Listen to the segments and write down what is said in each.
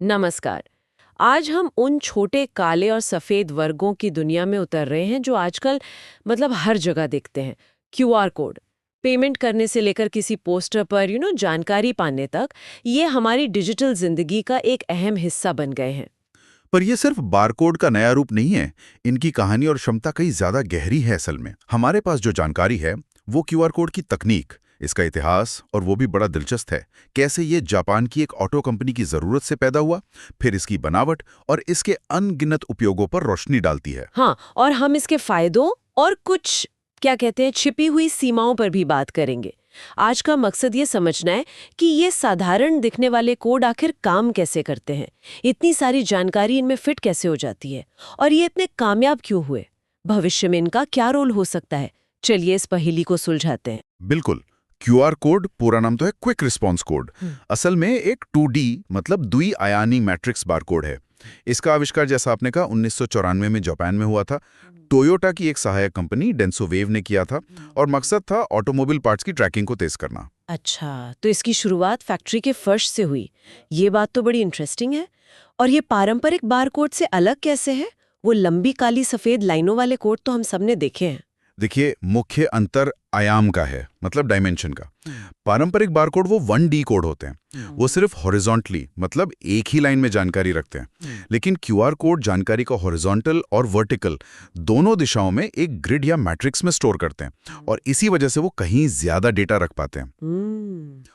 नमस्कार। आज हम उन छोटे काले और सफेद वर्गों की दुनिया में उतर रहे हैं जो आजकल हर जगह दिखते हैं। क्यूआर कोड, पेमेंट करने से लेकर किसी पोस्टर पर जानकारी पाने तक, ये हमारी डिजिटल जिंदगी का एक अहम हिस्सा बन गए हैं। पर ये सिर्फ बारकोड का नया रूप नहीं है। इनकी कहानी और क्षमता कई ज्यादा गहरी है। असल में हमारे पास जो जानकारी है वो क्यूआर कोड की तकनीक, इसका इतिहास, और वो भी बड़ा दिलचस्प है। कैसे ये जापान की एक ऑटो कंपनी की जरूरत से पैदा हुआ, फिर इसकी बनावट और इसके अनगिनत उपयोगों पर रोशनी डालती है। हाँ, और हम इसके फायदों और कुछ क्या कहते हैं छिपी हुई सीमाओं पर भी बात करेंगे। आज का मकसद ये समझना है कि ये साधारण दिखने वाले कोड आखिर काम कैसे करते हैं, इतनी सारी जानकारी इनमें फिट कैसे हो जाती है, और ये इतने कामयाब क्यों हुए। भविष्य में इनका क्या रोल हो सकता है, चलिए इस पहेली को सुलझाते हैं। बिल्कुल। क्यूआर कोड पूरा नाम तो है क्विक रिस्पॉन्स कोड। असल में एक 2D मतलब द्वि-आयानी मैट्रिक्स बारकोड है। इसका आविष्कार, जैसा आपने कहा, 1994 में जापान में हुआ था। टोयोटा की एक सहायक कंपनी डेंसोवेव ने किया था, और मकसद था ऑटोमोबाइल पार्ट्स की ट्रैकिंग को तेज करना। अच्छा, तो इसकी शुरुआत फैक्ट्री के फर्श से हुई। ये बात तो बड़ी इंटरेस्टिंग है। और ये पारंपरिक बारकोड से अलग कैसे है? वो लंबी काली सफेद लाइनों वाले कोड तो हम सबने देखे हैं। देखिए, मुख्य अंतर आयाम का है, मतलब डायमेंशन का। पारंपरिक बारकोड वो 1D कोड होते हैं। वो सिर्फ हॉरिजॉन्टली मतलब एक ही लाइन में जानकारी रखते हैं। लेकिन क्यूआर कोड जानकारी को हॉरिजॉन्टल और वर्टिकल दोनों दिशाओं में एक ग्रिड या मैट्रिक्स में स्टोर करते हैं, और इसी वजह से वो कहीं ज्यादा डेटा रख पाते हैं।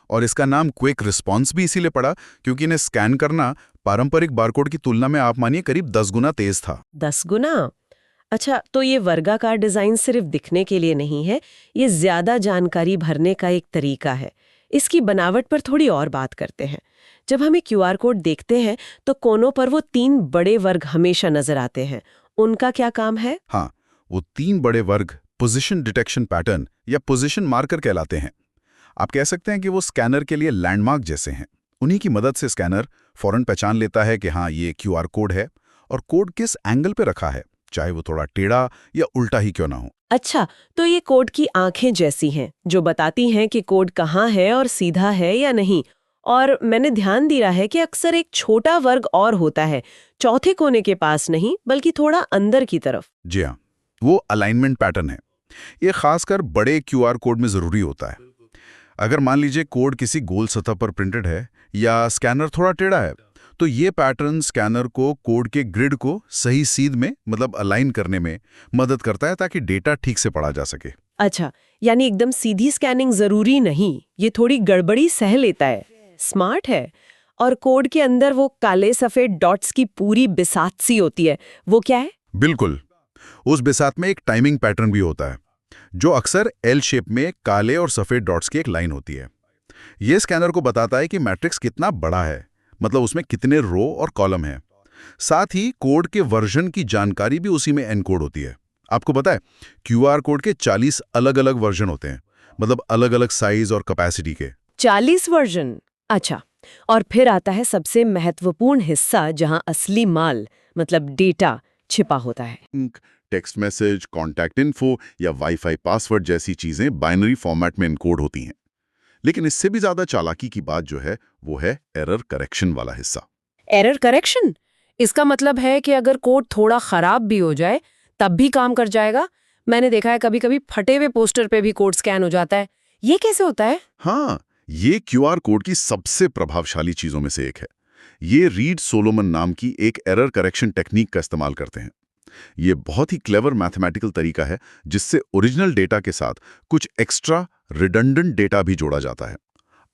और इसका नाम क्विक रिस्पॉन्स भी इसीलिए पड़ा, क्योंकि इन्हें स्कैन करना पारंपरिक बारकोड की तुलना में, आप मानिए, करीब 10 गुना तेज था। 10 गुना? अच्छा, तो ये वर्गाकार डिजाइन सिर्फ दिखने के लिए नहीं है, ये ज्यादा जानकारी भरने का एक तरीका है। इसकी बनावट पर थोड़ी और बात करते हैं। जब हमें क्यूआर कोड देखते हैं तो कोनों पर वो 3 बड़े वर्ग हमेशा नजर आते हैं। उनका क्या काम है? हाँ, वो 3 बड़े वर्ग पोजीशन डिटेक्शन पैटर्न या पोजीशन मार्कर कहलाते हैं। आप कह सकते हैं कि वो स्कैनर के लिए लैंडमार्क जैसे हैं। उन्हीं की मदद से स्कैनर फौरन पहचान लेता है कि हाँ, ये क्यूआर कोड है, और कोड किस एंगल पे रखा है, चाहे वो थोड़ा टेढ़ा या उल्टा ही क्यों ना हो। अच्छा, तो ये कोड की आंखें जैसी हैं, जो बताती हैं कि कोड कहाँ है और सीधा है या नहीं। और मैंने ध्यान दिया है कि अक्सर एक छोटा वर्ग और होता है, चौथे कोने के पास नहीं, बल्कि थोड़ा अंदर की तरफ। जी हाँ, वो अलाइनमेंट पैटर्न है। ये खासकर बड़े क्यूआर कोड में जरूरी होता है। अगर मान लीजिए कोड किसी गोल सतह पर प्रिंटेड है या स्कैनर थोड़ा टेढ़ा है, तो ये पैटर्न स्कैनर को कोड के ग्रिड को सही सीध में मतलब अलाइन करने में मदद करता है, ताकि डेटा ठीक से पढ़ा जा सके। अच्छा, यानी एकदम सीधी स्कैनिंग जरूरी नहीं, ये थोड़ी गड़बड़ी सह लेता है। स्मार्ट है। और कोड के अंदर वो काले सफेद डॉट्स की पूरी बिसात सी होती है, वो क्या है? बिल्कुल। उस बिसात में एक टाइमिंग पैटर्न भी होता है, जो अक्सर एल शेप में काले और सफेद डॉट्स की एक लाइन होती है। ये स्कैनर को बताता है कि मैट्रिक्स कितना बड़ा है, मतलब उसमें कितने रो और कॉलम हैं। साथ ही कोड के वर्जन की जानकारी भी उसी में एनकोड होती है। आपको पता है, क्यूआर कोड के 40 अलग-अलग वर्जन होते हैं, मतलब अलग-अलग साइज और कैपेसिटी के। 40 वर्जन? अच्छा। और फिर आता है सबसे महत्वपूर्ण हिस्सा, जहां असली माल डेटा छिपा होता है। टेक्स्ट मैसेज, कॉन्टैक्ट इन्फो या वाईफाई पासवर्ड जैसी चीजें बाइनरी फॉर्मेट में एनकोड होती हैं। लेकिन इससे भी ज्यादा चालाकी की बात जो है वो है एरर करेक्शन वाला हिस्सा। Error correction? इसका मतलब है कि अगर कोड थोड़ा खराब भी हो जाए तब भी काम कर जाएगा? मैंने देखा है कभी-कभी फटे हुए पोस्टर पे भी कोड स्कैन हो जाता है। ये कैसे होता है? हाँ, ये क्यूआर कोड की सबसे प्रभावशाली चीजों में से एक है। ये रीड सोलोमन नाम की एक एरर करेक्शन टेक्निक का इस्तेमाल करते हैं। ये बहुत ही क्लेवर मैथमेटिकल तरीका है, जिससे ओरिजिनल डेटा के साथ कुछ एक्स्ट्रा रिडंडेंट डेटा भी जोड़ा जाता है।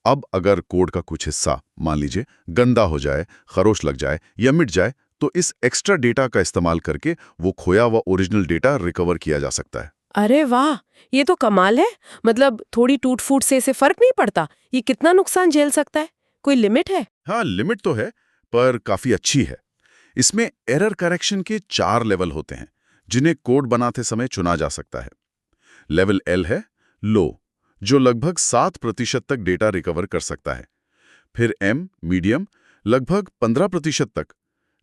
अब अगर कोड का कुछ हिस्सा, मान लीजिए, गंदा हो जाए, खरोच लग जाए या मिट जाए, तो इस एक्स्ट्रा डेटा का इस्तेमाल करके वो खोया हुआ ओरिजिनल डेटा रिकवर किया जा सकता है। अरे वाह, ये तो कमाल है। थोड़ी टूट फूट से इसे फर्क नहीं पड़ता। ये कितना नुकसान झेल सकता है? कोई लिमिट है? हाँ, लिमिट तो है, पर काफी अच्छी है। इसमें एरर करेक्शन के 4 लेवल होते हैं, जिन्हें कोड बनाते समय चुना जा सकता है। लेवल एल है लो, जो लगभग 7% तक डेटा रिकवर कर सकता है। फिर एम मीडियम, लगभग 15% तक।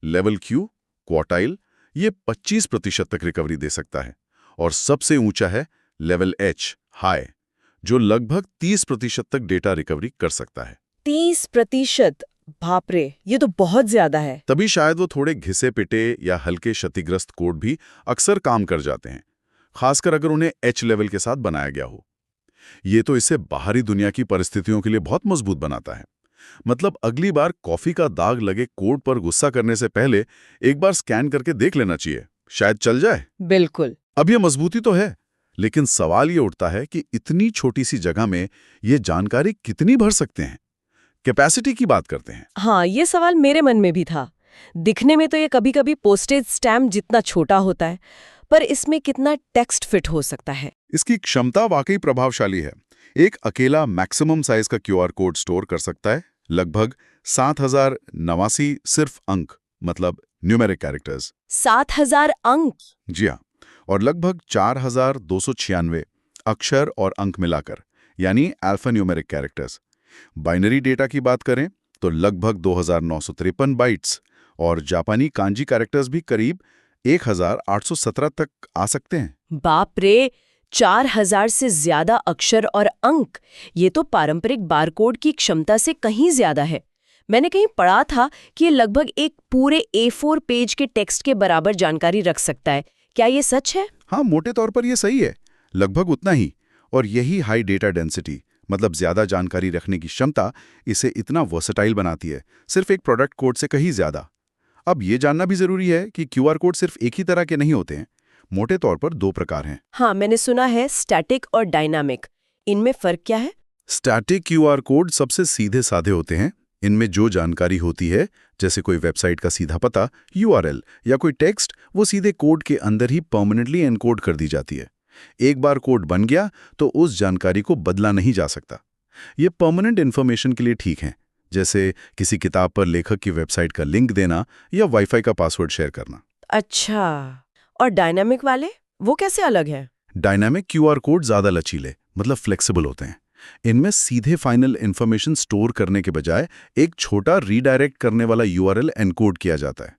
लेवल क्यू क्वार्टाइल, ये 25% तक रिकवरी दे सकता है। और सबसे ऊंचा है लेवल एच हाई, जो लगभग 30% तक डेटा रिकवरी कर सकता है। 30%? बाप रे, ये तो बहुत ज्यादा है। तभी शायद वो थोड़े घिसे पिटे या हल्के क्षतिग्रस्त कोड भी अक्सर काम कर जाते हैं, खासकर अगर उन्हें एच लेवल के साथ बनाया गया हो। ये तो इसे बाहरी दुनिया की परिस्थितियों के लिए बहुत मजबूत बनाता है। मतलब अगली बार कॉफी का दाग लगे कोड पर गुस्सा करने से पहले एक बार स्कैन करके देख लेना चाहिए, शायद चल जाए। बिल्कुल। अब ये मजबूती तो है, लेकिन सवाल ये उठता है कि इतनी छोटी सी जगह में ये जानकारी कितनी भर सकते हैं। कैपेसिटी की बात करते हैं। हाँ, ये सवाल मेरे मन में भी था। दिखने में तो ये कभी-कभी पोस्टेज स्टैम्प जितना छोटा होता है, पर इसमें कितना टेक्स्ट फिट हो सकता है। इसकी क्षमता वाकई प्रभावशाली है। एक अकेला मैक्सिमम साइज का क्यूआर कोड स्टोर कर सकता है लगभग 7089 सिर्फ अंक, मतलब न्यूमेरिक कैरेक्टर्स। 7000 अंक? जी हाँ, और लगभग 4296 अक्षर और अंक मिलाकर, यानी alpha numeric characters. Binary data की बात करें तो लगभग 2953 बाइट्स, और जापानी कांजी कैरेक्टर्स भी करीब 1817 तक आ सकते हैं। बाप रे, 4000 से ज्यादा अक्षर और अंक! ये तो पारंपरिक बारकोड की क्षमता से कहीं ज्यादा है। मैंने कहीं पढ़ा था कि ये लगभग एक पूरे A4 पेज के टेक्स्ट के बराबर जानकारी रख सकता है। क्या ये सच है? हाँ, मोटे तौर पर ये सही है, लगभग उतना ही। और यही हाई डेटा डेंसिटी, मतलब ज्यादा जानकारी रखने की क्षमता, इसे इतना वर्सेटाइल बनाती है, सिर्फ एक प्रोडक्ट कोड से कहीं ज्यादा। अब ये जानना भी जरूरी है कि क्यूआर कोड सिर्फ एक ही तरह के नहीं होते हैं। मोटे तौर पर 2 प्रकार हैं। हाँ, मैंने सुना है स्टैटिक और डायनामिक। इनमें फर्क क्या है? स्टैटिक क्यूआर कोड सबसे सीधे साधे होते हैं। इनमें जो जानकारी होती है, जैसे कोई वेबसाइट का सीधा पता, यूआरएल या कोई टेक्स्ट, वो सीधे कोड के अंदर ही परमानेंटली एनकोड कर दी जाती है। एक बार कोड बन गया तो उस जानकारी को बदला नहीं जा सकता। ये परमानेंट इन्फॉर्मेशन के लिए ठीक है, जैसे किसी किताब पर लेखक की वेबसाइट का लिंक देना या वाईफाई का पासवर्ड शेयर करना। अच्छा, और डायनामिक वाले, वो कैसे अलग है? डायनामिक क्यूआर कोड ज्यादा लचीले, मतलब फ्लेक्सिबल होते हैं। इनमें सीधे फाइनल इंफॉर्मेशन स्टोर करने के बजाय एक छोटा रीडायरेक्ट करने वाला यूआरएल एनकोड किया जाता है।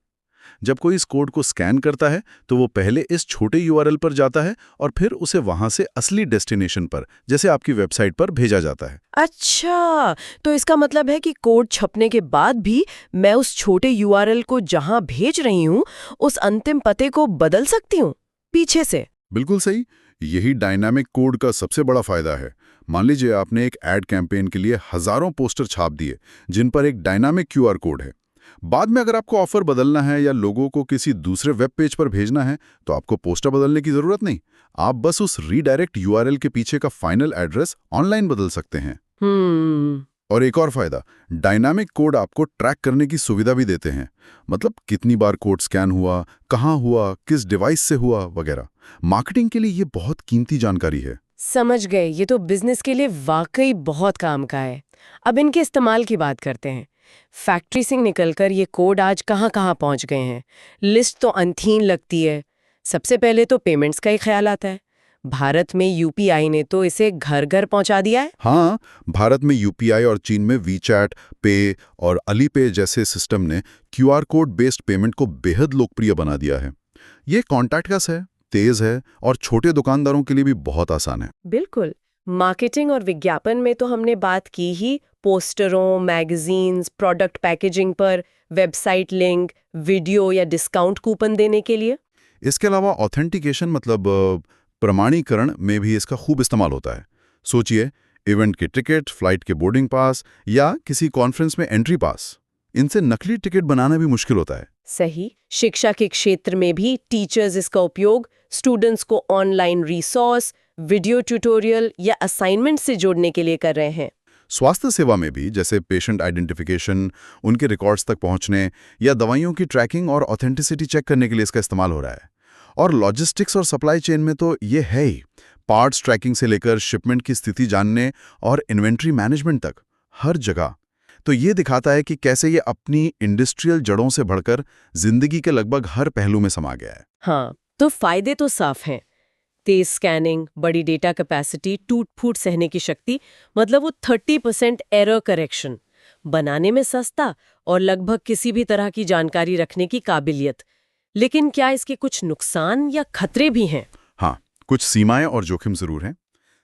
जब कोई इस कोड को स्कैन करता है तो वो पहले इस छोटे यूआरएल पर जाता है और फिर उसे वहां से असली डेस्टिनेशन पर, जैसे आपकी वेबसाइट पर, भेजा जाता है। अच्छा, तो इसका मतलब है कि कोड छपने के बाद भी मैं उस छोटे यूआरएल को जहां भेज रही हूं, उस अंतिम पते को बदल सकती हूं पीछे से। बिल्कुल सही। यही डायनामिक कोड का सबसे बड़ा फायदा है। मान लीजिए आपने एक एड कैंपेन के लिए हजारों पोस्टर छाप दिए जिन पर एक डायनामिक क्यूआर कोड है। बाद में अगर आपको ऑफर बदलना है या लोगों को किसी दूसरे वेब पेज पर भेजना है तो आपको पोस्टर बदलने की जरूरत नहीं। आप बस उस रीडायरेक्ट यूआरएल के पीछे का फाइनल एड्रेस ऑनलाइन बदल सकते हैं। और एक और फायदा, डायनामिक कोड आपको ट्रैक करने की सुविधा भी देते हैं। मतलब कितनी बार कोड स्कैन हुआ, कहाँ हुआ, किस डिवाइस से हुआ वगैरह। मार्केटिंग के लिए ये बहुत कीमती जानकारी है। समझ गए, ये तो बिजनेस के लिए वाकई बहुत काम का है। अब इनके इस्तेमाल की बात करते हैं। फैक्ट्री से निकलकर ये कोड आज कहाँ-कहाँ पहुंच गए हैं। लिस्ट तो अनथीन लगती है। सबसे पहले तो पेमेंट्स का ही ख्याल आता है। भारत में यूपीआई ने तो इसे घर-घर पहुंचा दिया है। हाँ, भारत में यूपीआई और चीन में वीचैट, पे और अलीपे जैसे सिस्टम ने क्यूआर कोड बेस्ड पेमेंट को बेहद लोकप्रिय बना दिया है। ये कॉन्टैक्टलेस है, तेज है और छोटे दुकानदारों के लिए भी बहुत आसान है। बिल्कुल। मार्केटिंग और विज्ञापन में तो हमने बात की ही, पोस्टरों, मैगजीन्स, प्रोडक्ट पैकेजिंग पर, वेबसाइट लिंक, वीडियो या डिस्काउंट कूपन देने के लिए। इसके अलावा ऑथेंटिकेशन, मतलब प्रमाणीकरण में भी इसका खूब इस्तेमाल होता है। सोचिए, इवेंट के टिकट, फ्लाइट के बोर्डिंग पास या किसी कॉन्फ्रेंस में एंट्री पास, इनसे नकली टिकट बनाना भी मुश्किल होता है। सही। शिक्षा के क्षेत्र में भी टीचर्स इसका उपयोग स्टूडेंट्स को ऑनलाइन रिसोर्स, वीडियो ट्यूटोरियल या असाइनमेंट से जोड़ने के लिए कर रहे हैं। स्वास्थ्य सेवा में भी, जैसे पेशेंट आइडेंटिफिकेशन, उनके रिकॉर्ड्स तक पहुंचने या दवाइयों की ट्रैकिंग और ऑथेंटिसिटी चेक करने के लिए इसका इस्तेमाल हो रहा है। और लॉजिस्टिक्स और सप्लाई चेन में तो ये है ही। पार्ट्स ट्रैकिंग से लेकर शिपमेंट की स्थिति जानने और इन्वेंट्री मैनेजमेंट तक, हर जगह। तो ये दिखाता है कि कैसे ये अपनी इंडस्ट्रियल जड़ों से बढ़कर जिंदगी के लगभग हर पहलू में समा गया है। हाँ, तो फायदे तो साफ हैं। तेज स्कैनिंग, बड़ी डेटा कैपेसिटी, टूट-फूट सहने की शक्ति, मतलब वो 30% एरर करेक्शन, बनाने में सस्ता और लगभग किसी भी तरह की जानकारी रखने की काबिलियत। लेकिन क्या इसके कुछ नुकसान या खतरे भी हैं? हाँ, कुछ सीमाएं और जोखिम जरूर हैं।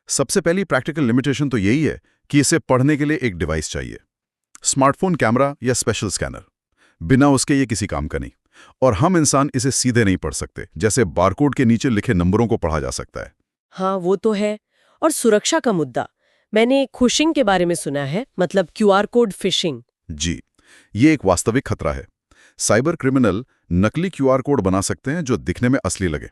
सबसे पहली प्रैक्टिकल लिमिटेशन तो यही है कि इसे पढ़ने के लिए एक डिवाइस चाहिए। स्मार्टफोन कैमरा या स्पेशल स्कैनर, बिना उसके ये किसी काम का नहीं। और हम इंसान इसे सीधे नहीं पढ़ सकते, जैसे बारकोड के नीचे लिखे नंबरों को पढ़ा जा सकता है। हाँ, वो तो है। और सुरक्षा का मुद्दा, मैंने खुशिंग के बारे में सुना है, मतलब क्यूआर कोड फिशिंग। जी, ये एक वास्तविक खतरा है। साइबर क्रिमिनल नकली क्यूआर कोड बना सकते हैं जो दिखने में असली लगे।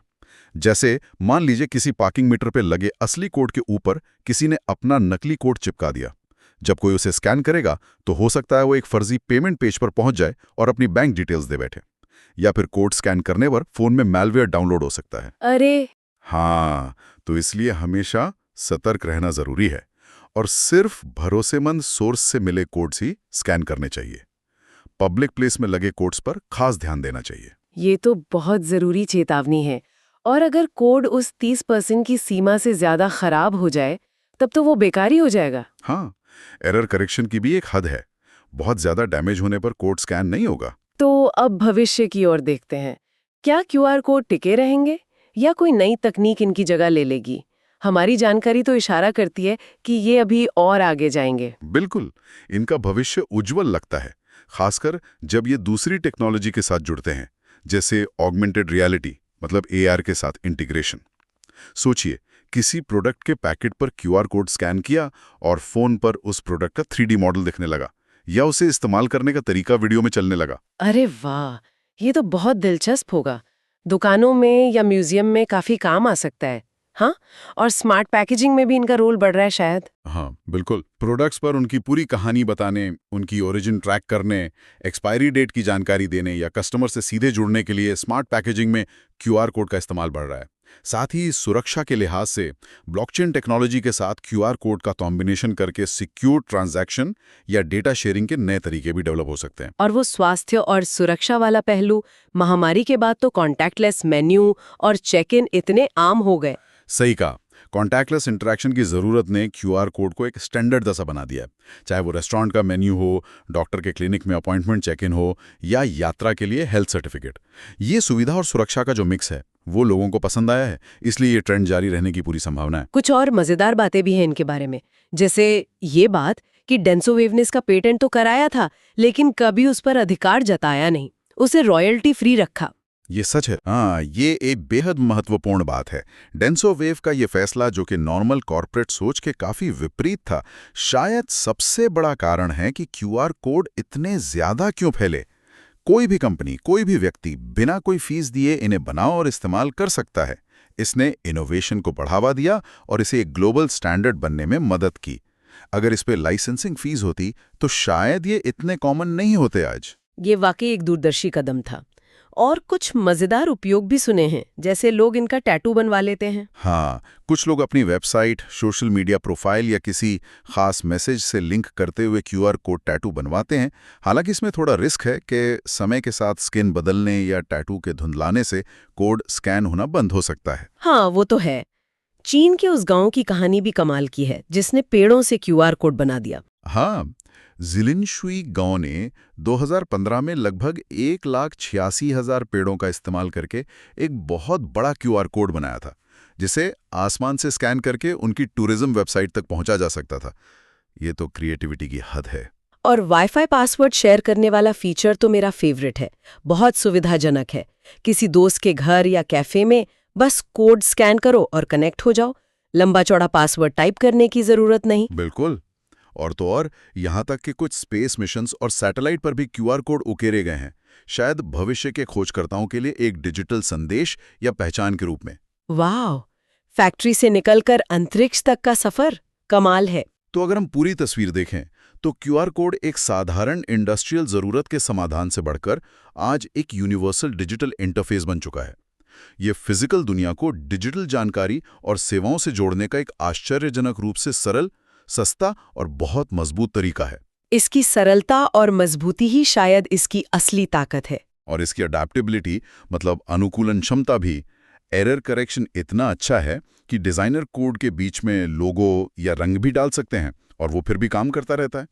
जैसे मान लीजिए किसी पार्किंग मीटर पे लगे असली कोड के ऊपर किसी ने अपना नकली कोड चिपका दिया। जब कोई उसे स्कैन करेगा तो हो सकता है वो एक फर्जी पेमेंट पेज पर पहुंच जाए और अपनी बैंक डिटेल्स दे बैठे। या फिर कोड स्कैन करने पर फोन में मैलवेयर डाउनलोड हो सकता है। अरे! हाँ, तो इसलिए हमेशा सतर्क रहना जरूरी है और सिर्फ भरोसेमंद सोर्स से मिले कोड्स ही स्कैन करने चाहिए। पब्लिक प्लेस में लगे कोड्स पर खास ध्यान देना चाहिए। ये तो बहुत जरूरी चेतावनी है। और अगर कोड उस 30% की सीमा से ज्यादा खराब हो जाए, तब तो वो बेकार ही हो जाएगा। हाँ, एरर करेक्शन की भी एक हद है। बहुत ज्यादा डैमेज होने पर कोड स्कैन नहीं होगा। तो अब भविष्य की ओर देखते हैं। क्या क्यूआर कोड टिके रहेंगे या कोई नई तकनीक इनकी जगह ले लेगी? हमारी जानकारी तो इशारा करती है कि ये अभी और आगे जाएंगे। बिल्कुल, इनका भविष्य उज्जवल लगता है, खासकर जब ये दूसरी टेक्नोलॉजी के साथ जुड़ते हैं, जैसे ऑगमेंटेड रियलिटी मतलब AR के साथ इंटीग्रेशन। सोचिए, किसी प्रोडक्ट के पैकेट पर क्यूआर कोड स्कैन किया और फोन पर उस प्रोडक्ट का 3D मॉडल दिखने लगा, या उसे इस्तेमाल करने का तरीका वीडियो में चलने लगा। अरे वाह! ये तो बहुत दिलचस्प होगा। दुकानों में या म्यूजियम में काफी काम आ सकता है। हाँ, और स्मार्ट पैकेजिंग में भी इनका रोल बढ़ रहा है शायद। हाँ, बिल्कुल। प्रोडक्ट्स पर उनकी पूरी कहानी बताने, उनकी ओरिजिन ट्रैक करने, एक्सपायरी डेट की जानकारी देने या कस्टमर से सीधे जुड़ने के लिए स्मार्ट पैकेजिंग में क्यूआर कोड का इस्तेमाल बढ़ रहा है। साथ ही सुरक्षा के लिहाज से ब्लॉकचेन टेक्नोलॉजी के साथ क्यूआर कोड का कॉम्बिनेशन करके सिक्योर ट्रांजैक्शन या डेटा शेयरिंग के नए तरीके भी डेवलप हो सकते हैं। और वो स्वास्थ्य और सुरक्षा वाला पहलू, महामारी के बाद तो कॉन्टैक्टलेस मेन्यू और चेक इन इतने आम हो गए। सही कहा, कॉन्टैक्टलेस इंटरेक्शन की जरूरत ने क्यूआर कोड को एक स्टैंडर्ड जैसा बना दिया है। चाहे वो रेस्टोरेंट का मेन्यू हो, डॉक्टर के क्लिनिक में अपॉइंटमेंट चेक इन हो या यात्रा के लिए हेल्थ सर्टिफिकेट। ये सुविधा और सुरक्षा का जो मिक्स है वो लोगों को पसंद आया है, इसलिए ये ट्रेंड जारी रहने की पूरी संभावना है। कुछ और मजेदार बातें भी हैं इनके बारे में, जैसे ये बात कि डेंसोवेव ने इसका पेटेंट तो कराया था, लेकिन कभी उस पर अधिकार जताया नहीं, उसे रॉयल्टी फ्री रखा। ये सच है। हाँ, ये एक बेहद महत्वपूर्ण बात है। डेंसोवेव का ये फैसला, जो कि नॉर्मल कॉर्पोरेट सोच के काफी विपरीत था, शायद सबसे बड़ा कारण है कि क्यूआर कोड इतने ज्यादा क्यों फैले। कोई भी कंपनी, कोई भी व्यक्ति बिना कोई फीस दिए इन्हें बनाओ और इस्तेमाल कर सकता है। इसने इनोवेशन को बढ़ावा दिया और इसे एक ग्लोबल स्टैंडर्ड बनने में मदद की। अगर इस पे लाइसेंसिंग फीस होती तो शायद ये इतने कॉमन नहीं होते आज। ये वाकई एक दूरदर्शी कदम था। और कुछ मजेदार उपयोग भी सुने हैं, जैसे लोग इनका टैटू बनवा लेते हैं। हाँ, कुछ लोग अपनी वेबसाइट, सोशल मीडिया प्रोफाइल या किसी खास मैसेज से लिंक करते हुए क्यूआर कोड टैटू बनवाते हैं। हालांकि इसमें थोड़ा रिस्क है कि समय के साथ स्किन बदलने या टैटू के धुंधलाने से कोड स्कैन होना बंद हो सकता है। हाँ, वो तो है। चीन के उस गांव की कहानी भी कमाल की है, जिसने पेड़ों से क्यूआर कोड बना दिया। हाँ, जिलिनशुई गांव ने 2015 में लगभग 1,86,000 पेड़ों का इस्तेमाल करके एक बहुत बड़ा क्यूआर कोड बनाया था, जिसे आसमान से स्कैन करके उनकी टूरिज्म वेबसाइट तक पहुंचा जा सकता था। ये तो क्रिएटिविटी की हद है। और वाईफाई पासवर्ड शेयर करने वाला फीचर तो मेरा फेवरेट है। बहुत सुविधाजनक है। किसी दोस्त के घर या कैफे में बस कोड स्कैन करो और कनेक्ट हो जाओ। लंबा चौड़ा पासवर्ड टाइप करने की जरूरत नहीं। बिल्कुल। और तो और, यहाँ तक कि कुछ स्पेस मिशंस और सैटेलाइट पर भी क्यूआर कोड उकेरे गए हैं, शायद भविष्य के खोजकर्ताओं के लिए एक डिजिटल संदेश या पहचान के रूप में। वाह! फैक्ट्री से निकलकर अंतरिक्ष तक का सफर कमाल है। तो अगर हम पूरी तस्वीर देखें तो क्यूआर कोड एक साधारण इंडस्ट्रियल जरूरत के समाधान से बढ़कर आज एक यूनिवर्सल डिजिटल इंटरफेस बन चुका है। ये फिजिकल दुनिया को डिजिटल जानकारी और सेवाओं से जोड़ने का एक आश्चर्यजनक रूप से सरल, सस्ता और बहुत मजबूत तरीका है। इसकी सरलता और मजबूती ही शायद इसकी असली ताकत है। और इसकी अडैप्टेबिलिटी मतलब अनुकूलन क्षमता भी, एरर करेक्शन इतना अच्छा है कि डिजाइनर कोड के बीच में लोगो या रंग भी डाल सकते हैं और वो फिर भी काम करता रहता है।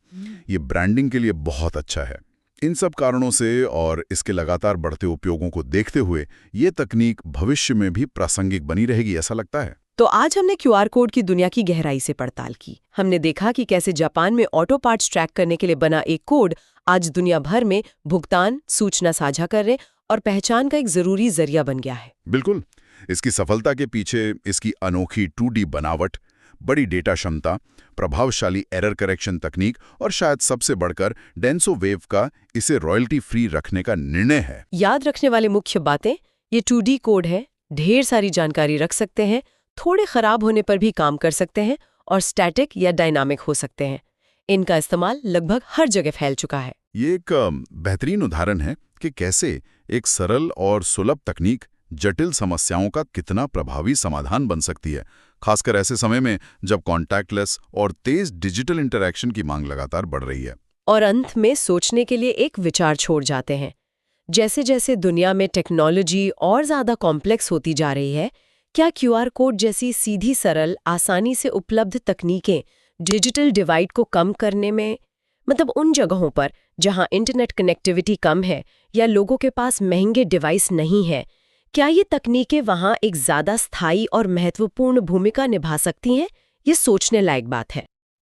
ये ब्रांडिंग के लिए बहुत अच्छा है। इन सब कारणों से और इसके लगातार बढ़ते उपयोगों को देखते हुए ये तकनीक भविष्य में भी प्रासंगिक बनी रहेगी, ऐसा लगता है। तो आज हमने क्यूआर कोड की दुनिया की गहराई से पड़ताल की। हमने देखा कि कैसे जापान में ऑटो पार्ट्स ट्रैक करने के लिए बना एक कोड आज दुनिया भर में भुगतान, सूचना साझा करने और पहचान का एक जरूरी जरिया बन गया है। बिल्कुल। इसकी सफलता के पीछे इसकी अनोखी 2D बनावट, बड़ी डेटा क्षमता, प्रभावशाली एरर करेक्शन तकनीक और शायद सबसे बढ़कर डेंसो वेव का इसे रॉयल्टी फ्री रखने का निर्णय है। याद रखने वाले मुख्य बातें, ये 2D कोड है, ढेर सारी जानकारी रख सकते हैं, थोड़े खराब होने पर भी काम कर सकते हैं और स्टैटिक या डायनामिक हो सकते हैं। इनका इस्तेमाल लगभग हर जगह फैल चुका है। ये एक बेहतरीन उदाहरण है कि कैसे एक सरल और सुलभ तकनीक जटिल समस्याओं का कितना प्रभावी समाधान बन सकती है, खासकर ऐसे समय में जब कॉन्टैक्टलेस और तेज डिजिटल इंटरैक्शन की मांग लगातार बढ़ रही है। और अंत में सोचने के लिए एक विचार छोड़ जाते हैं। जैसे जैसे दुनिया में टेक्नोलॉजी और ज़्यादा कॉम्प्लेक्स होती जा रही है, क्या क्यूआर कोड जैसी सीधी सरल, आसानी से उपलब्ध तकनीकें डिजिटल डिवाइड को कम करने में, मतलब उन जगहों पर जहां इंटरनेट कनेक्टिविटी कम है या लोगों के पास महंगे डिवाइस नहीं है, क्या ये तकनीकें वहां एक ज़्यादा स्थायी और महत्वपूर्ण भूमिका निभा सकती हैं? ये सोचने लायक बात है।